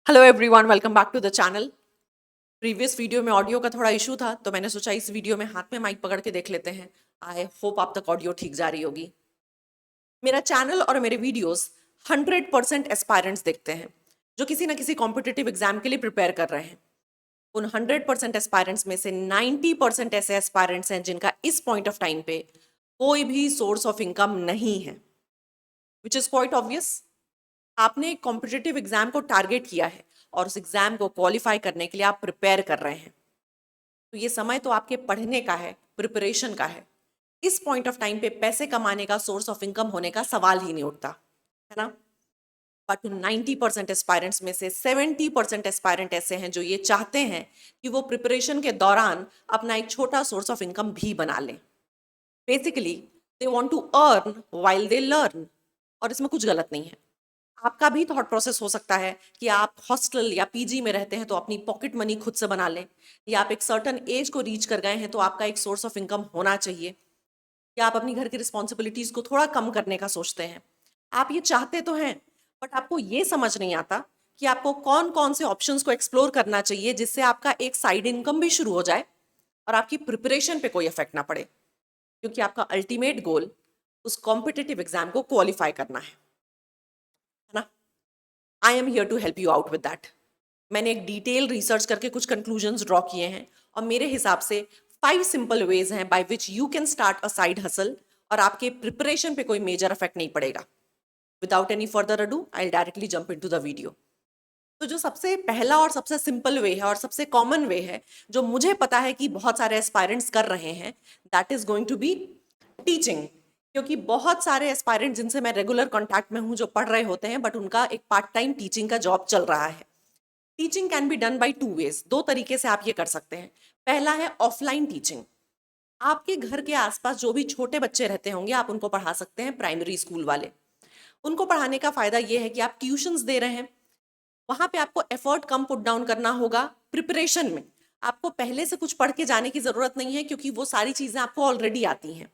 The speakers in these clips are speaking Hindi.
Hello everyone, welcome back to the channel. Previous video में ऑडियो का थोड़ा इशू था, तो मैंने सोचा इस वीडियो में हाथ में माइक पकड़ के देख लेते हैं। आई होप आप तक ऑडियो ठीक जा रही होगी। मेरा चैनल और मेरे वीडियोस 100% एस्पायरेंट्स देखते हैं जो किसी ना किसी कॉम्पिटिटिव एग्जाम के लिए प्रिपेयर कर रहे हैं। उन 100% एस्पायरेंट्स में से 90% ऐसे एस्पायरेंट्स हैं जिनका इस पॉइंट ऑफ टाइम पे कोई भी सोर्स ऑफ इनकम नहीं है, विच इज क्वाइट ऑब्वियस। आपने एक कॉम्पिटिटिव एग्जाम को टारगेट किया है और उस एग्जाम को क्वालिफाई करने के लिए आप प्रिपेयर कर रहे हैं, तो ये समय तो आपके पढ़ने का है, प्रिपरेशन का है। इस पॉइंट ऑफ टाइम पे पैसे कमाने का, सोर्स ऑफ इनकम होने का सवाल ही नहीं उठता, है ना। बट 90% एस्पायरेंट्स में से 70% एस्पायरेंट ऐसे हैं जो ये चाहते हैं कि वो प्रिपरेशन के दौरान अपना एक छोटा सोर्स ऑफ इनकम भी बना लें। Basically they want to earn while they learn, और इसमें कुछ गलत नहीं है। आपका भी थॉट प्रोसेस हो सकता है कि आप हॉस्टल या पीजी में रहते हैं तो अपनी पॉकेट मनी खुद से बना लें, या आप एक सर्टन एज को रीच कर गए हैं तो आपका एक सोर्स ऑफ इनकम होना चाहिए, या आप अपनी घर की रिस्पॉन्सिबिलिटीज को थोड़ा कम करने का सोचते हैं। आप ये चाहते तो हैं, बट आपको ये समझ नहीं आता कि आपको कौन कौन से ऑप्शंस को एक्सप्लोर करना चाहिए जिससे आपका एक साइड इनकम भी शुरू हो जाए और आपकी प्रिपरेशन पे कोई इफेक्ट ना पड़े, क्योंकि आपका अल्टीमेट गोल उस कॉम्पिटिटिव एग्जाम को क्वालिफाई करना है ना। I am here to help you out with that. मैंने एक डिटेल रिसर्च करके कुछ कंक्लूजन्स ड्रॉ किए हैं, और मेरे हिसाब से 5 सिंपल वेज हैं by which you can start a side hustle, और आपके प्रिपरेशन पे कोई मेजर इफेक्ट नहीं पड़ेगा। Without any further ado I directly jump into the video. तो जो सबसे पहला और सबसे सिंपल वे है और सबसे कॉमन वे है, जो मुझे पता है कि बहुत सारे एस्पायरेंट्स कर रहे हैं, that is going to be teaching. क्योंकि बहुत सारे एस्पायरेंट जिनसे मैं रेगुलर कांटेक्ट में हूं जो पढ़ रहे होते हैं, बट उनका एक पार्ट टाइम टीचिंग का जॉब चल रहा है। Teaching can be done by 2 ways, दो तरीके से आप ये कर सकते हैं। पहला है ऑफलाइन टीचिंग। आपके घर के आसपास जो भी छोटे बच्चे रहते होंगे आप उनको पढ़ा सकते हैं, प्राइमरी स्कूल वाले। उनको पढ़ाने का फायदा ये है कि आप ट्यूशंस दे रहे हैं, वहां पे आपको एफर्ट कम पुट डाउन करना होगा प्रिपरेशन में। आपको पहले से कुछ पढ़ के जाने की जरूरत नहीं है, क्योंकि वो सारी चीजें आपको ऑलरेडी आती हैं।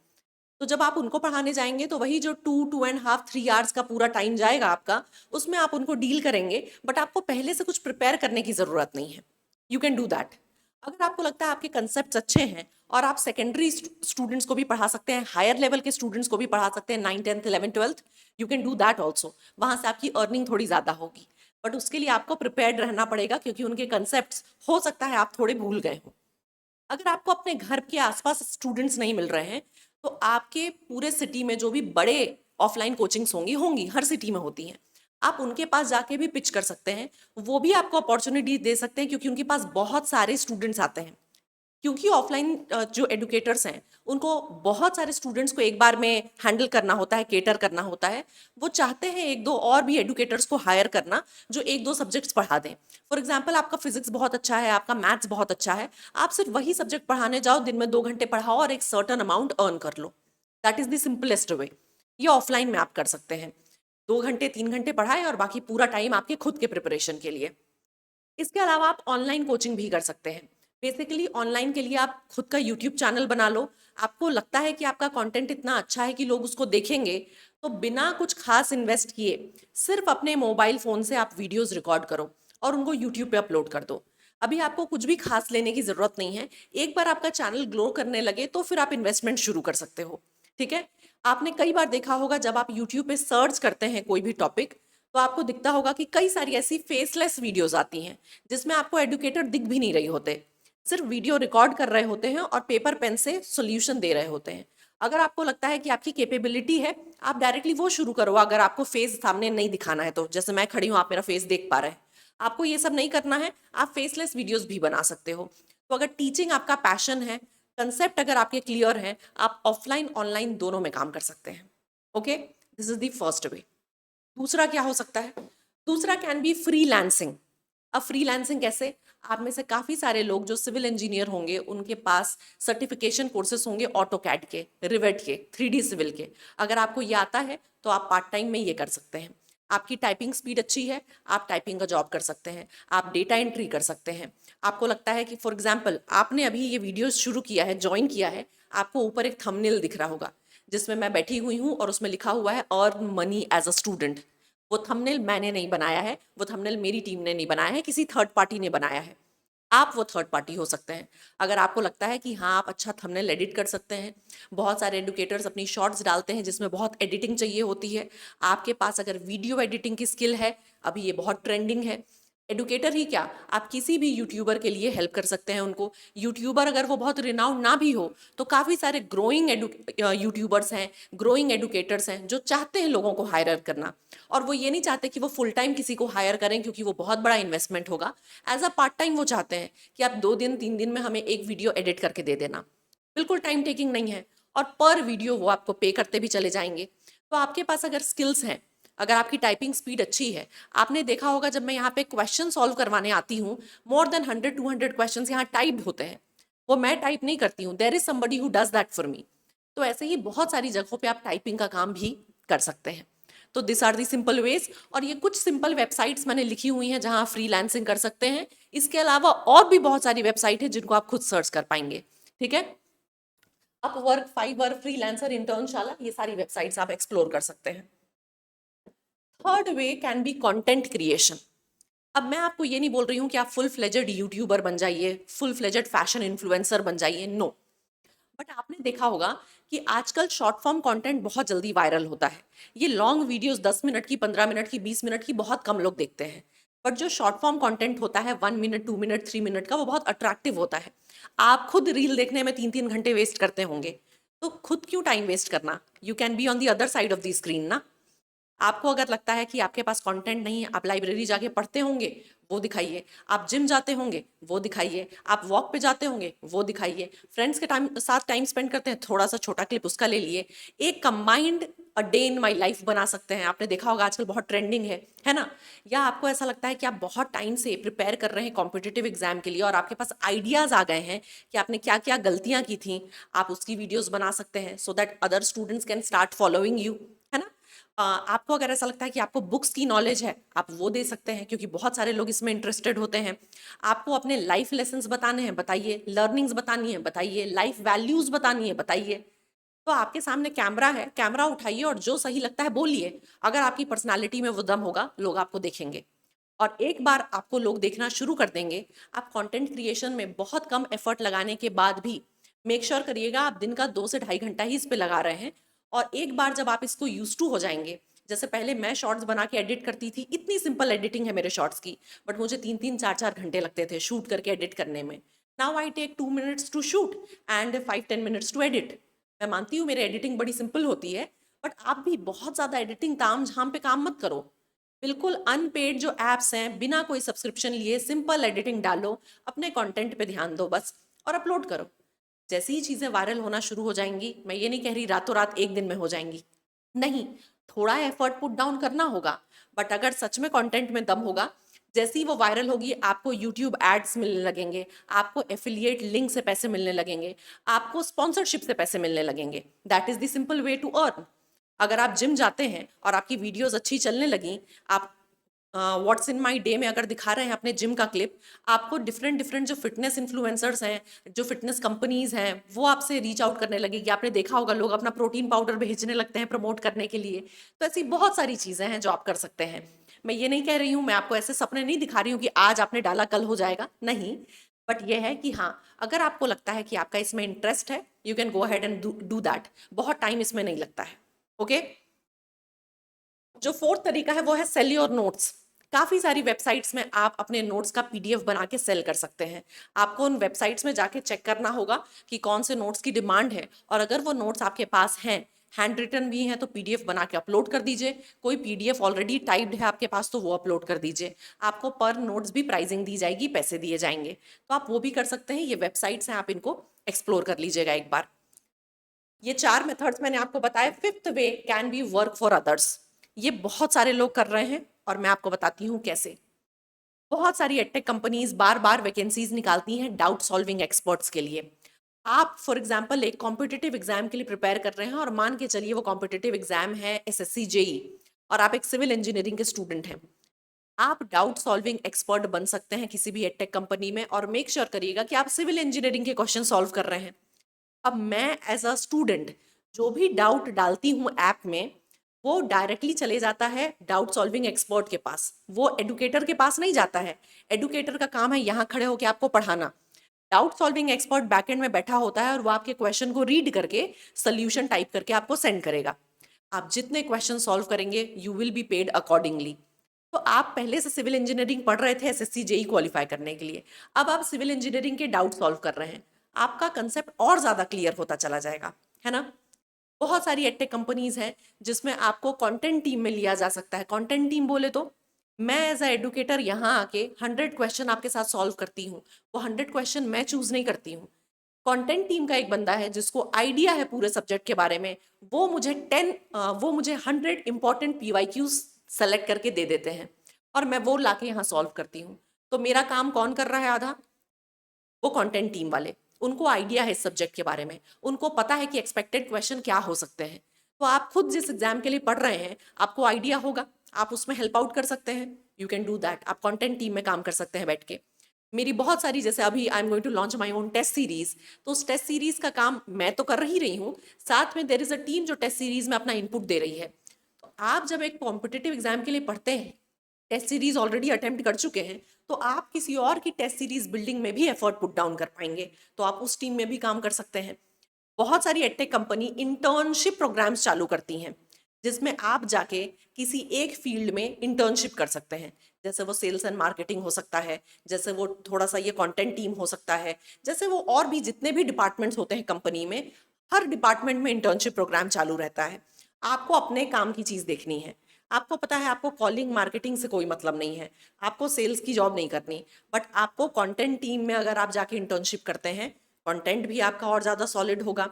तो जब आप उनको पढ़ाने जाएंगे तो वही जो 2-2.5 3 आवर्स का पूरा टाइम जाएगा आपका, उसमें आप उनको डील करेंगे, बट आपको पहले से कुछ प्रिपेयर करने की जरूरत नहीं है। You can do that. अगर आपको लगता है आपके कंसेप्ट अच्छे हैं और आप सेकेंडरी स्टूडेंट्स को भी पढ़ा सकते हैं, हायर लेवल के स्टूडेंट्स को भी पढ़ा सकते हैं, 9th 10th 11th 12th, you can do that also. वहां से आपकी अर्निंग थोड़ी ज्यादा होगी, बट उसके लिए आपको प्रिपेयर्ड रहना पड़ेगा, क्योंकि उनके कंसेप्ट हो सकता है आप थोड़े भूल गए हो। अगर आपको अपने घर के आसपास स्टूडेंट्स नहीं मिल रहे हैं, तो आपके पूरे सिटी में जो भी बड़े ऑफलाइन कोचिंग्स होंगी होंगी हर सिटी में होती हैं, आप उनके पास जाके भी पिच कर सकते हैं। वो भी आपको अपॉर्चुनिटी दे सकते हैं, क्योंकि उनके पास बहुत सारे स्टूडेंट्स आते हैं। क्योंकि ऑफलाइन जो एडुकेटर्स हैं उनको बहुत सारे स्टूडेंट्स को एक बार में हैंडल करना होता है, केटर करना होता है। वो चाहते हैं एक दो और भी एडुकेटर्स को हायर करना जो एक दो सब्जेक्ट्स पढ़ा दें। फॉर एग्जाम्पल, आपका फिजिक्स बहुत अच्छा है, आपका मैथ्स बहुत अच्छा है, आप सिर्फ वही सब्जेक्ट पढ़ाने जाओ, दिन में 2 घंटे पढ़ाओ और एक सर्टन अमाउंट अर्न कर लो। That is the simplest way. ये ऑफलाइन में आप कर सकते हैं। 2 घंटे 3 घंटे पढ़ाए और बाकी पूरा टाइम आपके खुद के प्रिपरेशन के लिए। इसके अलावा आप ऑनलाइन कोचिंग भी कर सकते हैं। बेसिकली ऑनलाइन के लिए आप खुद का यूट्यूब चैनल बना लो। आपको लगता है कि आपका कंटेंट इतना अच्छा है कि लोग उसको देखेंगे, तो बिना कुछ खास इन्वेस्ट किए सिर्फ अपने मोबाइल फोन से आप वीडियोस रिकॉर्ड करो और उनको यूट्यूब पे अपलोड कर दो। अभी आपको कुछ भी खास लेने की जरूरत नहीं है। एक बार आपका चैनल ग्लो करने लगे तो फिर आप इन्वेस्टमेंट शुरू कर सकते हो। ठीक है। आपने कई बार देखा होगा, जब आप यूट्यूब पे सर्च करते हैं कोई भी टॉपिक, तो आपको दिखता होगा कि कई सारी ऐसी फेसलेस वीडियोस आती हैं जिसमें आपको एडुकेटर दिख भी नहीं रही होते, सिर्फ वीडियो रिकॉर्ड कर रहे होते हैं और पेपर पेन से सॉल्यूशन दे रहे होते हैं। अगर आपको लगता है कि आपकी कैपेबिलिटी है, आप डायरेक्टली वो शुरू करो। अगर आपको फेस सामने नहीं दिखाना है, तो जैसे मैं खड़ी हूँ, आप मेरा फेस देख पा रहे हैं, आपको ये सब नहीं करना है, आप फेसलेस वीडियोस भी बना सकते हो। तो अगर टीचिंग आपका पैशन है, कंसेप्ट अगर आपके क्लियर हैं, आप ऑफलाइन ऑनलाइन दोनों में काम कर सकते हैं। Okay, this is the first way. दूसरा क्या हो सकता है? दूसरा कैन बी फ्रीलांसिंग। अब फ्रीलांसिंग कैसे? आप में से काफी सारे लोग जो सिविल इंजीनियर होंगे, उनके पास सर्टिफिकेशन कोर्सेज होंगे ऑटो कैड के, रिवेट के, 3D सिविल के। अगर आपको ये आता है तो आप पार्ट टाइम में ये कर सकते हैं। आपकी टाइपिंग स्पीड अच्छी है, आप टाइपिंग का जॉब कर सकते हैं, आप डेटा एंट्री कर सकते हैं। आपको लगता है कि फॉर एग्जाम्पल आपने अभी ये वीडियो शुरू किया है, ज्वाइन किया है, आपको ऊपर एक थंबनेल दिख रहा होगा जिसमें मैं बैठी हुई हूँ और उसमें लिखा हुआ है earn money as a student. वो थंबनेल मैंने नहीं बनाया है, वो थंबनेल मेरी टीम ने नहीं बनाया है, किसी थर्ड पार्टी ने बनाया है। आप वो थर्ड पार्टी हो सकते हैं। अगर आपको लगता है कि हाँ, आप अच्छा थंबनेल एडिट कर सकते हैं, बहुत सारे एडुकेटर्स अपनी शॉर्ट्स डालते हैं जिसमें बहुत एडिटिंग चाहिए होती है। आपके पास अगर वीडियो एडिटिंग की स्किल है, अभी ये बहुत ट्रेंडिंग है। एडुकेटर ही क्या, आप किसी भी यूट्यूबर के लिए हेल्प कर सकते हैं उनको। यूट्यूबर अगर वो बहुत रिनाउंड ना भी हो, तो काफ़ी सारे ग्रोइंग यूट्यूबर्स हैं, ग्रोइंग एडुकेटर्स हैं जो चाहते हैं लोगों को हायर करना। और वो ये नहीं चाहते कि वो फुल टाइम किसी को हायर करें, क्योंकि वो बहुत बड़ा इन्वेस्टमेंट होगा। एज अ पार्ट टाइम वो चाहते हैं कि आप 2 दिन 3 दिन में हमें एक वीडियो एडिट करके दे देना। बिल्कुल टाइम टेकिंग नहीं है, और पर वीडियो वो आपको पे करते भी चले जाएंगे। तो आपके पास अगर स्किल्स हैं, अगर आपकी टाइपिंग स्पीड अच्छी है, आपने देखा होगा जब मैं यहाँ पे क्वेश्चन सॉल्व करवाने आती हूँ, मोर देन 100-200 क्वेश्चन यहाँ टाइप्ड होते हैं। वो मैं टाइप नहीं करती हूँ, there is somebody who does that for me. तो ऐसे ही बहुत सारी जगहों पे आप टाइपिंग का काम भी कर सकते हैं। तो this are the simple ways, और ये कुछ सिंपल वेबसाइट्स मैंने लिखी हुई हैं जहां आप फ्रीलांसिंग कर सकते हैं। इसके अलावा और भी बहुत सारी वेबसाइट है जिनको आप खुद सर्च कर पाएंगे। ठीक है, अपवर्क, फाइवर, फ्रीलांसर, इंटर्नशाला, ये सारी वेबसाइट्स आप एक्सप्लोर कर सकते हैं। Third way can be content creation. अब मैं आपको ये नहीं बोल रही हूँ कि आप फुल फ्लेजेड यूट्यूबर बन जाइए, फुल फ्लेजेड फैशन इन्फ्लुएंसर बन जाइए, नो। बट आपने देखा होगा कि आजकल शॉर्ट फॉर्म कंटेंट बहुत जल्दी वायरल होता है। ये लॉन्ग वीडियोस 10 मिनट की, 15 मिनट की, 20 मिनट की बहुत कम लोग देखते हैं। बट जो शॉर्ट फॉर्म कंटेंट होता है 1 मिनट, 2 मिनट, 3 मिनट का, वो बहुत अट्रैक्टिव होता है। आप खुद रील देखने में 3-3 घंटे वेस्ट करते होंगे, तो खुद क्यों टाइम वेस्ट करना? You can be on the other side of the screen ना। आपको अगर लगता है कि आपके पास कंटेंट नहीं है, आप लाइब्रेरी जाके पढ़ते होंगे, वो दिखाइए। आप जिम जाते होंगे, वो दिखाइए। आप वॉक पे जाते होंगे, वो दिखाइए। फ्रेंड्स के साथ टाइम स्पेंड करते हैं, थोड़ा सा छोटा क्लिप उसका ले लिए। एक combined a day in my life बना सकते हैं। आपने देखा होगा आजकल बहुत ट्रेंडिंग है ना। या आपको ऐसा लगता है कि आप बहुत टाइम से प्रिपेयर कर रहे हैं कॉम्पिटिटिव एग्जाम के लिए, और आपके पास आइडियाज आ गए हैं कि आपने क्या क्या गलतियां की थी, आप उसकी वीडियोस बना सकते हैं so that other students can start following you, है ना। आपको अगर ऐसा लगता है कि आपको बुक्स की नॉलेज है, आप वो दे सकते हैं, क्योंकि बहुत सारे लोग इसमें इंटरेस्टेड होते हैं। आपको अपने लाइफ लेसन्स बताने हैं, बताइए। लर्निंग्स बतानी है, बताइए। लाइफ वैल्यूज बतानी है, बताइए। तो आपके सामने कैमरा है, कैमरा उठाइए और जो सही लगता है बोलिए। अगर आपकी पर्सनालिटी में वो दम होगा, लोग आपको देखेंगे। और एक बार आपको लोग देखना शुरू कर देंगे, आप कंटेंट क्रिएशन में बहुत कम एफर्ट लगाने के बाद भी मेक श्योर करिएगा आप दिन का 2 से ढाई घंटा ही इस पे लगा रहे हैं। और एक बार जब आप इसको यूज टू हो जाएंगे, जैसे पहले मैं शॉर्ट्स बना के एडिट करती थी, इतनी सिंपल एडिटिंग है मेरे शॉर्ट्स की, बट मुझे 3-3 4-4 घंटे लगते थे शूट करके एडिट करने में। Now I take 2 minutes to shoot and 5-10 minutes to edit. मैं मानती हूँ मेरी एडिटिंग बड़ी सिंपल होती है, बट आप भी बहुत ज्यादा एडिटिंग ताम झाम पे काम मत करो। बिल्कुल अनपेड जो एप्स हैं, बिना कोई सब्सक्रिप्शन लिए सिंपल एडिटिंग डालो, अपने कंटेंट पे ध्यान दो बस, और अपलोड करो। जैसी ही चीजें वायरल होना शुरू हो जाएंगी, मैं ये नहीं कह रही रातों रात एक दिन में हो जाएंगी, नहीं, थोड़ा एफर्ट पुट डाउन करना होगा। बट अगर सच में कंटेंट में दम होगा, जैसे ही वो वायरल होगी, आपको यूट्यूब एड्स मिलने लगेंगे, आपको एफिलिएट लिंक से पैसे मिलने लगेंगे, आपको स्पॉन्सरशिप से पैसे मिलने लगेंगे। That is the simple way to earn. अगर आप जिम जाते हैं और आपकी वीडियोस अच्छी चलने लगी, आप व्हाट्स इन माई डे में अगर दिखा रहे हैं अपने जिम का क्लिप, आपको डिफरेंट डिफरेंट जो फिटनेस इन्फ्लुएंसर्स हैं, जो फिटनेस कंपनीज हैं, वो आपसे रीच आउट करने लगेगी। आपने देखा होगा लोग अपना प्रोटीन पाउडर भेजने लगते हैं प्रमोट करने के लिए। तो ऐसी बहुत सारी चीजें हैं जो आप कर सकते हैं। मैं ये नहीं कह रही हूँ, मैं आपको ऐसे सपने नहीं दिखा रही हूँ कि आज आपने डाला कल हो जाएगा, नहीं। बट ये है कि हाँ, अगर आपको लगता है कि आपका इसमें इंटरेस्ट है, you can go ahead and do that. बहुत टाइम इसमें नहीं लगता है। ओके, जो फोर्थ तरीका है वो है सेल योर नोट्स। काफी सारी वेबसाइट्स में आप अपने नोट्स का पीडीएफ बना के सेल कर सकते हैं। आपको उन वेबसाइट्स में जाके चेक करना होगा कि कौन से नोट्स की डिमांड है, और अगर वो नोट्स आपके पास हैं, हैंड रिटन भी हैं, तो पीडीएफ बना के अपलोड कर दीजिए। कोई पीडीएफ ऑलरेडी टाइप्ड है आपके पास, तो वो अपलोड कर दीजिए। आपको पर नोट्स भी प्राइसिंग दी जाएगी, पैसे दिए जाएंगे। तो आप वो भी कर सकते हैं। ये वेबसाइट्स हैं, आप इनको एक्सप्लोर कर लीजिएगा एक बार। ये 4 मेथड्स मैंने आपको बताए। Fifth way can be work for others. ये बहुत सारे लोग कर रहे हैं, और मैं आपको बताती हूँ कैसे। बहुत सारी एडटेक कंपनीज बार बार वैकेंसीज निकालती हैं डाउट सॉल्विंग एक्सपर्ट्स के लिए। आप फॉर एग्जांपल एक कॉम्पिटिटिव एग्जाम के लिए प्रिपेयर कर रहे हैं, और मान के चलिए वो कॉम्पिटिटिव एग्जाम है एसएससी जेई, और आप एक सिविल इंजीनियरिंग के स्टूडेंट हैं। आप डाउट सॉल्विंग एक्सपर्ट बन सकते हैं किसी भी एडटेक कंपनी में, और मेक श्योर करिएगा कि आप सिविल इंजीनियरिंग के क्वेश्चन सॉल्व कर रहे हैं। अब मैं एज अ स्टूडेंट जो भी डाउट डालती हूँ ऐप में, वो डायरेक्टली चले जाता है डाउट सॉल्विंग एक्सपर्ट के पास, वो एडुकेटर के पास नहीं जाता है। एडुकेटर का काम है यहाँ खड़े होकर आपको पढ़ाना। डाउट सॉल्विंग एक्सपर्ट बैकएंड में बैठा होता है और वो आपके क्वेश्चन को रीड करके सोल्यूशन टाइप करके आपको सेंड करेगा। आप जितने क्वेश्चन सॉल्व करेंगे you will be paid accordingly. तो आप पहले से सिविल इंजीनियरिंग पढ़ रहे थे एसएससी जेई क्वालिफाई करने के लिए, अब आप सिविल इंजीनियरिंग के डाउट सॉल्व कर रहे हैं, आपका कंसेप्ट और ज्यादा क्लियर होता चला जाएगा, है ना। बहुत सारी एडटेक कंपनीज हैं जिसमें आपको कंटेंट टीम में लिया जा सकता है। कंटेंट टीम बोले तो मैं एज अ एडुकेटर यहाँ आके 100 क्वेश्चन आपके साथ सॉल्व करती हूँ, वो 100 क्वेश्चन मैं चूज नहीं करती हूँ। कंटेंट टीम का एक बंदा है जिसको आइडिया है पूरे सब्जेक्ट के बारे में, वो मुझे 100 इंपॉर्टेंट पीवाईक्यूज सेलेक्ट करके दे देते हैं और मैं वो लाके यहाँ सॉल्व करती हूँ। तो मेरा काम कौन कर रहा है आधा? वो कंटेंट टीम वाले। उनको आइडिया है इस सब्जेक्ट के बारे में, उनको पता है कि एक्सपेक्टेड क्वेश्चन क्या हो सकते हैं। तो आप खुद जिस एग्जाम के लिए पढ़ रहे हैं आपको आइडिया होगा, आप उसमें हेल्प आउट कर सकते हैं, यू कैन डू दैट। आप कंटेंट टीम में काम कर सकते हैं बैठ के। मेरी बहुत सारी, जैसे अभी I am going to launch my own test series, तो उस टेस्ट सीरीज का काम मैं तो कर ही रही हूँ, साथ में देयर इज अ टीम जो टेस्ट सीरीज में अपना इनपुट दे रही है। तो आप जब एक कॉम्पिटिटिव एग्जाम के लिए पढ़ते हैं, टेस्ट सीरीज ऑलरेडी अटेम्प्ट कर चुके हैं, तो आप किसी और की टेस्ट सीरीज बिल्डिंग में भी एफर्ट पुट डाउन कर पाएंगे, तो आप उस टीम में भी काम कर सकते हैं। बहुत सारी एडटेक कंपनी इंटर्नशिप प्रोग्राम्स चालू करती हैं जिसमें आप जाके किसी एक फील्ड में इंटर्नशिप कर सकते हैं। जैसे वो सेल्स एंड मार्केटिंग हो सकता है, जैसे वो थोड़ा सा ये कंटेंट टीम हो सकता है, जैसे वो और भी जितने भी डिपार्टमेंट्स होते हैं कंपनी में, हर डिपार्टमेंट में इंटर्नशिप प्रोग्राम चालू रहता है। आपको अपने काम की चीज देखनी है। आपको पता है आपको कॉलिंग मार्केटिंग से कोई मतलब नहीं है, आपको सेल्स की जॉब नहीं करनी, बट आपको कंटेंट टीम में अगर आप जाके इंटर्नशिप करते हैं, कंटेंट भी आपका और ज़्यादा सॉलिड होगा,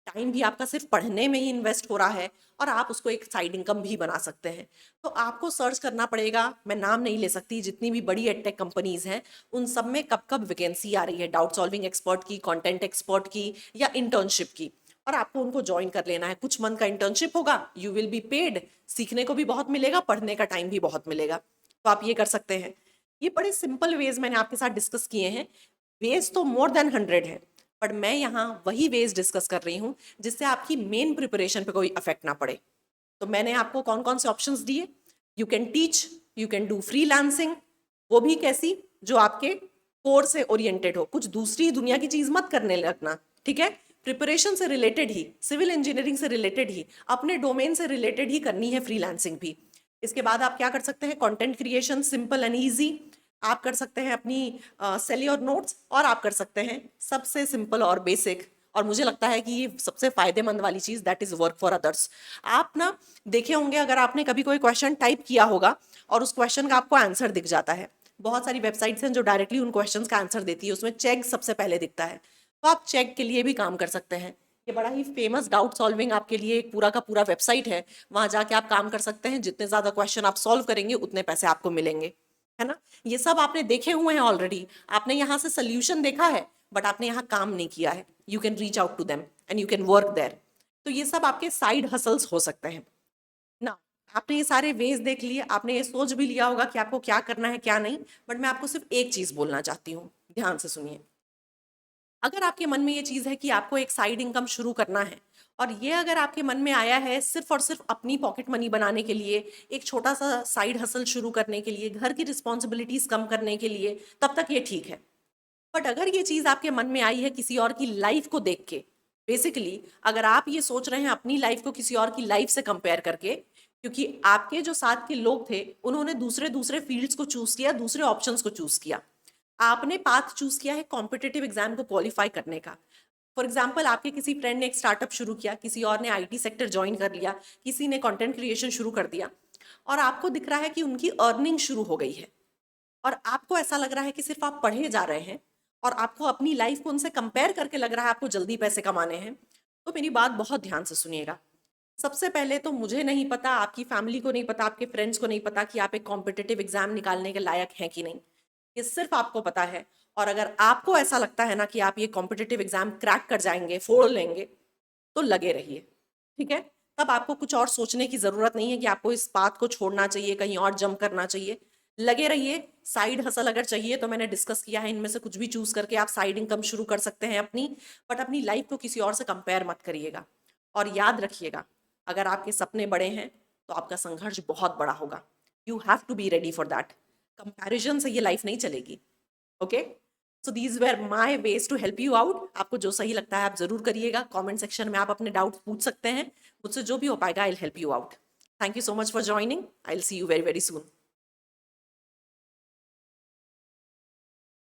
टाइम भी आपका सिर्फ पढ़ने में ही इन्वेस्ट हो रहा है और आप उसको एक साइड इनकम भी बना सकते हैं। तो आपको सर्च करना पड़ेगा, मैं नाम नहीं ले सकती, जितनी भी बड़ी एडटेक कंपनीज हैं उन सब में कब कब वैकेंसी आ रही है डाउट सॉल्विंग एक्सपर्ट की, कंटेंट एक्सपर्ट की या इंटर्नशिप की, और आपको उनको ज्वाइन कर लेना है। कुछ मंथ का इंटर्नशिप होगा, यू विल बी पेड, सीखने को भी बहुत मिलेगा, पढ़ने का टाइम भी बहुत मिलेगा। तो आप ये कर सकते हैं। ये बड़े सिंपल वेज मैंने आपके साथ डिस्कस किए हैं। वेज तो मोर देन 100 है, बट मैं यहाँ वही वेज डिस्कस कर रही हूँ जिससे आपकी मेन प्रिपरेशन पे कोई अफेक्ट ना पड़े। तो मैंने आपको कौन कौन से ऑप्शंस दिए? You can teach, you can do freelancing, वो भी कैसी, जो आपके कोर से ओरिएंटेड हो, कुछ दूसरी दुनिया की चीज मत करने लगना, ठीक है। प्रिपरेशन से रिलेटेड ही, सिविल इंजीनियरिंग से रिलेटेड ही, अपने डोमेन से रिलेटेड ही करनी है फ्रीलांसिंग भी। इसके बाद आप क्या कर सकते हैं? Content creation, simple and easy. आप कर सकते हैं अपनी सेल योर नोट्स, और आप कर सकते हैं सबसे सिंपल और बेसिक, और मुझे लगता है कि ये सबसे फायदेमंद वाली चीज, that is work for others. आप ना देखे होंगे, अगर आपने कभी कोई क्वेश्चन टाइप किया होगा और उस क्वेश्चन का आपको आंसर दिख जाता है, बहुत सारी वेबसाइट्स हैं जो डायरेक्टली उन क्वेश्चंस का आंसर देती है, उसमें चेक सबसे पहले दिखता है, तो आप चेक के लिए भी काम कर सकते हैं। ये बड़ा ही फेमस डाउट सॉल्विंग आपके लिए एक पूरा का पूरा वेबसाइट है, वहां जाके आप काम कर सकते हैं। जितने ज्यादा क्वेश्चन आप सॉल्व करेंगे उतने पैसे आपको मिलेंगे, है ना। ये सब आपने देखे हुए हैं ऑलरेडी, आपने यहाँ से सोल्यूशन देखा है, बट आपने यहाँ काम नहीं किया है। You can reach out to them and you can work there. तो ये सब आपके साइड हसल्स हो सकते हैं ना। आपने ये सारे वेज देख लिए, आपने ये सोच भी लिया होगा कि आपको क्या करना है क्या नहीं, बट मैं आपको सिर्फ एक चीज बोलना चाहती हूँ, ध्यान से सुनिए। अगर आपके मन में ये चीज है कि आपको एक साइड इनकम शुरू करना है, और ये अगर आपके मन में आया है सिर्फ और सिर्फ अपनी पॉकेट मनी बनाने के लिए, एक छोटा सा साइड हसल शुरू करने के लिए, घर की रिस्पॉन्सिबिलिटीज कम करने के लिए, तब तक ये ठीक है। बट अगर ये चीज आपके मन में आई है किसी और की लाइफ को देख के, बेसिकली अगर आप ये सोच रहे हैं अपनी लाइफ को किसी और की लाइफ से कंपेयर करके, क्योंकि आपके जो साथ के लोग थे उन्होंने दूसरे दूसरे फील्ड्स को चूज किया, दूसरे ऑप्शंस को चूज किया, आपने पाथ चूज किया है कॉम्पिटिटिव एग्जाम को क्वालिफाई करने का। फॉर एग्जाम्पल, आपके किसी फ्रेंड ने एक स्टार्टअप शुरू किया, किसी और ने आईटी सेक्टर ज्वाइन कर लिया, किसी ने कंटेंट क्रिएशन शुरू कर दिया, और आपको दिख रहा है कि उनकी अर्निंग शुरू हो गई है, और आपको ऐसा लग रहा है कि सिर्फ आप पढ़े जा रहे हैं, और आपको अपनी लाइफ को उनसे कंपेयर करके लग रहा है आपको जल्दी पैसे कमाने हैं। तो मेरी बात बहुत ध्यान से सुनिएगा। सबसे पहले तो मुझे नहीं पता, आपकी फैमिली को नहीं पता, आपके फ्रेंड्स को नहीं पता कि आप एक कॉम्पिटिटिव एग्जाम निकालने के लायक हैं कि नहीं, ये सिर्फ आपको पता है। और अगर आपको ऐसा लगता है ना कि आप ये कॉम्पिटिटिव एग्जाम क्रैक कर जाएंगे, फोड़ लेंगे, तो लगे रहिए, ठीक है। तब आपको कुछ और सोचने की जरूरत नहीं है कि आपको इस बात को छोड़ना चाहिए, कहीं और जंप करना चाहिए। लगे रहिए। साइड हसल अगर चाहिए तो मैंने डिस्कस किया है, इनमें से कुछ भी चूज करके आप साइड इनकम शुरू कर सकते हैं अपनी, बट अपनी लाइफ को किसी और से कंपेयर मत करिएगा। और याद रखिएगा, अगर आपके सपने बड़े हैं तो आपका संघर्ष बहुत बड़ा होगा. You have to be ready for that. Comparison से ये लाइफ नहीं चलेगी. Okay, so these were my ways to help you out. आपको जो सही लगता है आप जरूर करिएगा. कॉमेंट सेक्शन में आप अपने डाउट पूछ सकते हैं. मुझसे जो भी हो पाएगा, I will help you out. Thank you so much for joining. I will see you very very soon.